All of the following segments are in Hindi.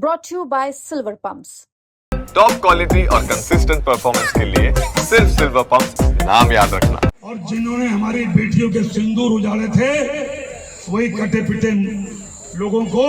brought to you by Silver Pumps. Top quality और कंसिस्टेंट परफॉर्मेंस के लिए सिर्फ सिल्वर पंप्स नाम याद रखना। और जिन्होंने हमारी बेटियों के सिंदूर उजाड़े थे वही कटे पिटे लोगों को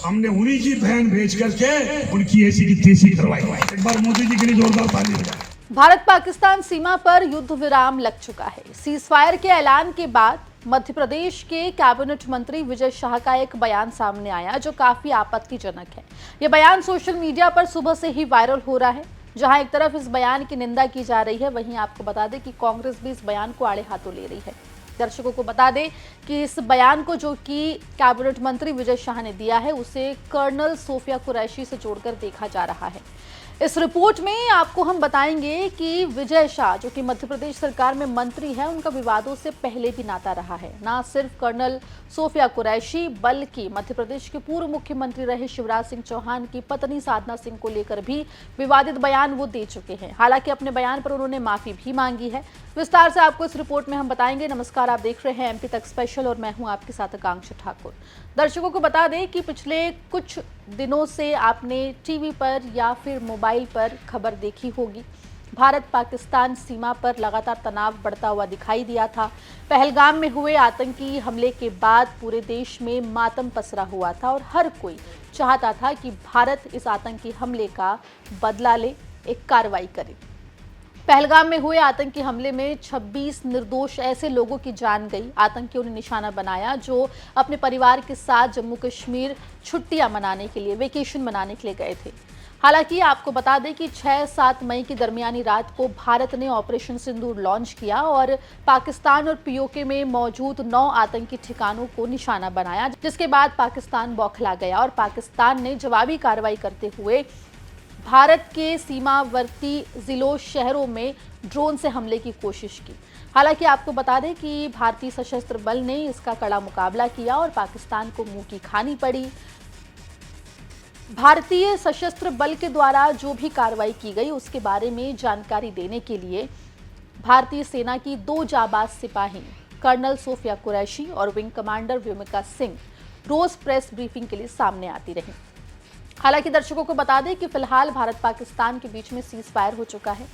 हमने उन्हीं की बहन भेज करके उनकी ऐसी की तैसी करवाई। एक बार मोदी जी के लिए जोरदार ताली बजाएं। भारत पाकिस्तान सीमा पर युद्ध विराम लग चुका है। सीज फायर के ऐलान के बाद मध्य प्रदेश के कैबिनेट मंत्री विजय शाह का एक बयान सामने आया जो काफी आपत्तिजनक है। यह बयान सोशल मीडिया पर सुबह से ही वायरल हो रहा है। जहां एक तरफ इस बयान की निंदा की जा रही है, वहीं आपको बता दें कि कांग्रेस भी इस बयान को आड़े हाथों ले रही है। दर्शकों को बता दें कि इस बयान को जो कि कैबिनेट मंत्री विजय शाह ने दिया है उसे कर्नल सोफिया कुरैशी से जोड़कर देखा जा रहा है। इस रिपोर्ट में आपको हम बताएंगे कि विजय शाह जो कि मध्य प्रदेश सरकार में मंत्री है, उनका विवादों से पहले भी नाता रहा है। ना सिर्फ कर्नल सोफिया कुरैशी बल्कि मध्य प्रदेश के पूर्व मुख्यमंत्री रहे शिवराज सिंह चौहान की पत्नी साधना सिंह को लेकर भी विवादित बयान वो दे चुके हैं। हालांकि अपने बयान पर उन्होंने माफी भी मांगी है। विस्तार से आपको इस रिपोर्ट में हम बताएंगे। नमस्कार, आप देख रहे हैं एमपी तक स्पेशल और मैं हूं आपके साथ आकांक्षा ठाकुर। दर्शकों को बता दें कि पिछले कुछ दिनों से आपने टीवी पर या फिर मोबाइल पर खबर देखी होगी। भारत पाकिस्तान सीमा पर लगातार तनाव बढ़ता हुआ दिखाई दिया था। पहलगाम में हुए आतंकी हमले के बाद पूरे देश में मातम पसरा हुआ था और हर कोई चाहता था कि भारत इस आतंकी हमले का बदला ले, एक कार्रवाई करे। पहलगाम में हुए आतंकी हमले में 26 निर्दोष ऐसे लोगों की जान गई। आतंकियों ने निशाना बनाया जो अपने परिवार के साथ जम्मू कश्मीर छुट्टियां मनाने के लिए, वेकेशन मनाने के लिए गए थे। हालांकि आपको बता दें कि 6-7 मई की दरमियानी रात को भारत ने ऑपरेशन सिंदूर लॉन्च किया और पाकिस्तान और पीओके में मौजूद 9 आतंकी ठिकानों को निशाना बनाया, जिसके बाद पाकिस्तान बौखला गया और पाकिस्तान ने जवाबी कार्रवाई करते हुए भारत के सीमावर्ती जिलों शहरों में ड्रोन से हमले की कोशिश की। हालांकि आपको बता दें कि भारतीय सशस्त्र बल ने इसका कड़ा मुकाबला किया और पाकिस्तान को मुंह की खानी पड़ी। भारतीय सशस्त्र बल के द्वारा जो भी कार्रवाई की गई उसके बारे में जानकारी देने के लिए भारतीय सेना की 2 जाबाज सिपाही कर्नल सोफिया कुरैशी और विंग कमांडर व्योमिका सिंह रोज प्रेस ब्रीफिंग के लिए सामने आती रही। हालांकि दर्शकों को बता दें कि फिलहाल भारत पाकिस्तान के बीच में सीज फायर हो चुका है।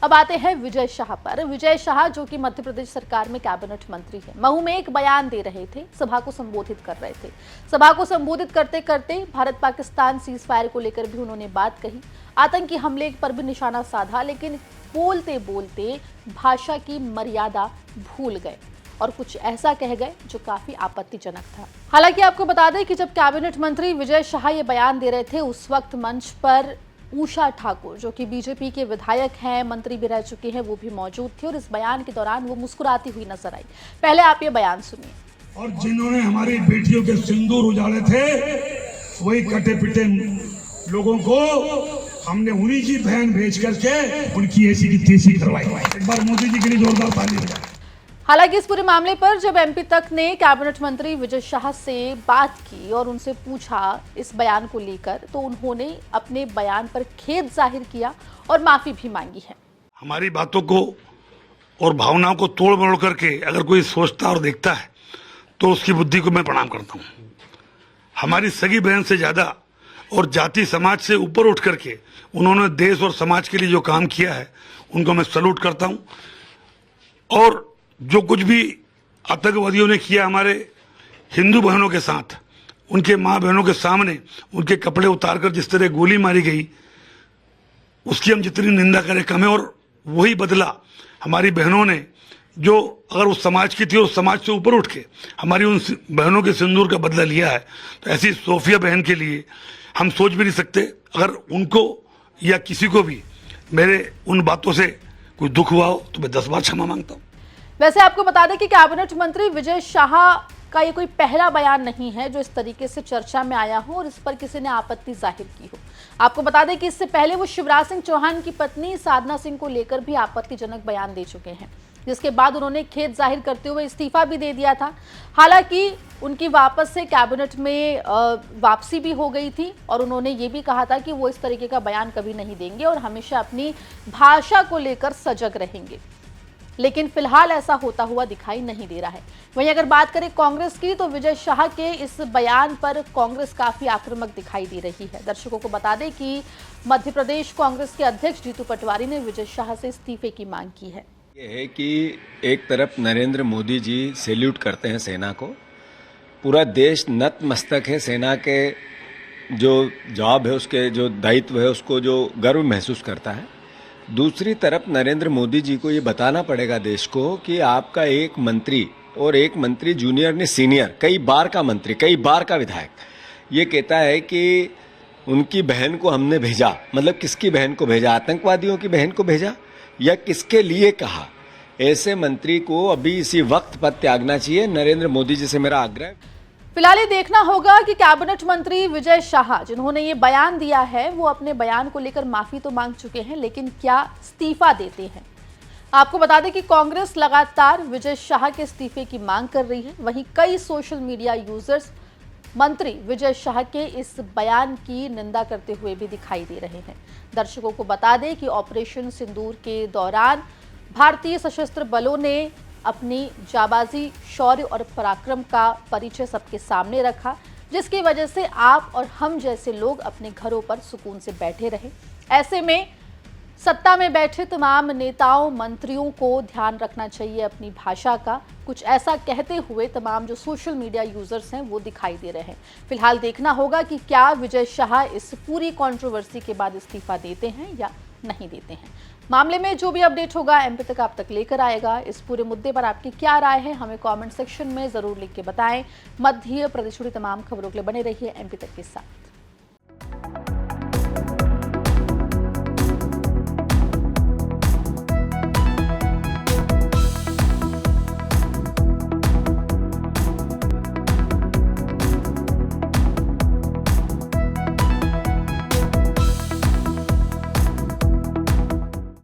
अब आते हैं विजय शाह पर। विजय शाह जो कि मध्य प्रदेश सरकार में कैबिनेट मंत्री है, महू में एक बयान दे रहे थे, सभा को संबोधित कर रहे थे। सभा को संबोधित करते करते भारत पाकिस्तान सीज फायर को लेकर भी उन्होंने बात कही। आतंकी हमले पर भी निशाना साधा, लेकिन बोलते बोलते भाषा की मर्यादा भूल गए और कुछ ऐसा कह गए जो काफी आपत्तिजनक था। हालांकि आपको बता दें कि जब कैबिनेट मंत्री विजय शाह ये बयान दे रहे थे उस वक्त मंच पर उषा ठाकुर जो कि बीजेपी के विधायक हैं, मंत्री भी रह चुके हैं, वो भी मौजूद थे और इस बयान के दौरान वो मुस्कुराती हुई नजर आई। पहले आप ये बयान सुनिए। और जिन्होंने हमारी बेटियों के सिंदूर उजाड़े थे वही कटे पिटे लोगों को हमने उन्हीं की बहन भेज करके उनकी ऐसी की तैसी करवाई। एक बार मोदी जी के लिए जोरदार ताली बजाएं। हालांकि इस पूरे मामले पर जब एमपी तक ने कैबिनेट मंत्री विजय शाह से बात की और उनसे पूछा इस बयान को लेकर, तो उन्होंने अपने बयान पर खेद जाहिर किया और माफी भी मांगी है। हमारी बातों को और भावनाओं को तोड़ मरोड़ करके अगर कोई सोचता और देखता है तो उसकी बुद्धि को मैं प्रणाम करता हूँ। हमारी सगी बहन से ज्यादा और जाति समाज से ऊपर उठ करके उन्होंने देश और समाज के लिए जो काम किया है उनको मैं सैल्यूट करता हूँ। और जो कुछ भी आतंकवादियों ने किया हमारे हिंदू बहनों के साथ, उनके माँ बहनों के सामने उनके कपड़े उतारकर जिस तरह गोली मारी गई, उसकी हम जितनी निंदा करें कम है। और वही बदला हमारी बहनों ने, जो अगर उस समाज की थी और उस समाज से ऊपर उठ के हमारी उन बहनों के सिंदूर का बदला लिया है, तो ऐसी सोफिया बहन के लिए हम सोच भी नहीं सकते। अगर उनको या किसी को भी मेरे उन बातों से कोई दुख हुआ हो तो मैं 10 बार क्षमा मांगता हूँ। वैसे आपको बता दें कि कैबिनेट मंत्री विजय शाह का ये कोई पहला बयान नहीं है जो इस तरीके से चर्चा में आया हो और इस पर किसी ने आपत्ति जाहिर की हो। आपको बता दें कि इससे पहले वो शिवराज सिंह चौहान की पत्नी साधना सिंह को लेकर भी आपत्तिजनक बयान दे चुके हैं, जिसके बाद उन्होंने खेद जाहिर करते हुए इस्तीफा भी दे दिया था। हालांकि उनकी वापस से कैबिनेट में वापसी भी हो गई थी और उन्होंने ये भी कहा था कि वो इस तरीके का बयान कभी नहीं देंगे और हमेशा अपनी भाषा को लेकर सजग रहेंगे। लेकिन फिलहाल ऐसा होता हुआ दिखाई नहीं दे रहा है। वहीं अगर बात करें कांग्रेस की, तो विजय शाह के इस बयान पर कांग्रेस काफी आक्रामक दिखाई दे रही है। दर्शकों को बता दें कि मध्य प्रदेश कांग्रेस के अध्यक्ष जीतू पटवारी ने विजय शाह से इस्तीफे की मांग की है। ये है कि एक तरफ नरेंद्र मोदी जी सैल्यूट करते हैं सेना को, पूरा देश नतमस्तक है सेना के जो जॉब है, उसके जो दायित्व है, उसको जो गर्व महसूस करता है। दूसरी तरफ नरेंद्र मोदी जी को ये बताना पड़ेगा देश को कि आपका एक मंत्री, और एक मंत्री जूनियर ने सीनियर, कई बार का मंत्री, कई बार का विधायक, ये कहता है कि उनकी बहन को हमने भेजा, मतलब किसकी बहन को भेजा? आतंकवादियों की बहन को भेजा या किसके लिए कहा? ऐसे मंत्री को अभी इसी वक्त पद त्यागना चाहिए। नरेंद्र मोदी जी से मेरा आग्रह है। फिलहाल ये देखना होगा कि कैबिनेट मंत्री विजय शाह जिन्होंने ये बयान दिया है, वो अपने बयान को लेकर माफी तो मांग चुके हैं, लेकिन क्या इस्तीफा देते हैं? आपको बता दें कि कांग्रेस लगातार विजय शाह के इस्तीफे की मांग कर रही है। वहीं कई सोशल मीडिया यूजर्स मंत्री विजय शाह के इस बयान की निंदा करते हुए भी दिखाई दे रहे हैं। दर्शकों को बता दें कि ऑपरेशन सिंदूर के दौरान भारतीय सशस्त्र बलों ने अपनी जाबाजी, शौर्य और पराक्रम का परिचय सबके सामने रखा, जिसकी वजह से आप और हम जैसे लोग अपने घरों पर सुकून से बैठे रहे। ऐसे में सत्ता में बैठे तमाम नेताओं, मंत्रियों को ध्यान रखना चाहिए अपनी भाषा का। कुछ ऐसा कहते हुए तमाम जो सोशल मीडिया यूजर्स हैं वो दिखाई दे रहे हैं। फिलहाल देखना होगा कि क्या विजय शाह इस पूरी कंट्रोवर्सी के बाद इस्तीफा देते हैं या नहीं देते हैं। मामले में जो भी अपडेट होगा एमपी तक आप तक लेकर आएगा। इस पूरे मुद्दे पर आपकी क्या राय है, हमें कमेंट सेक्शन में जरूर लिख के बताएं। मध्य प्रदेश जुड़ी तमाम खबरों के लिए बने रहिए एमपी तक के साथ।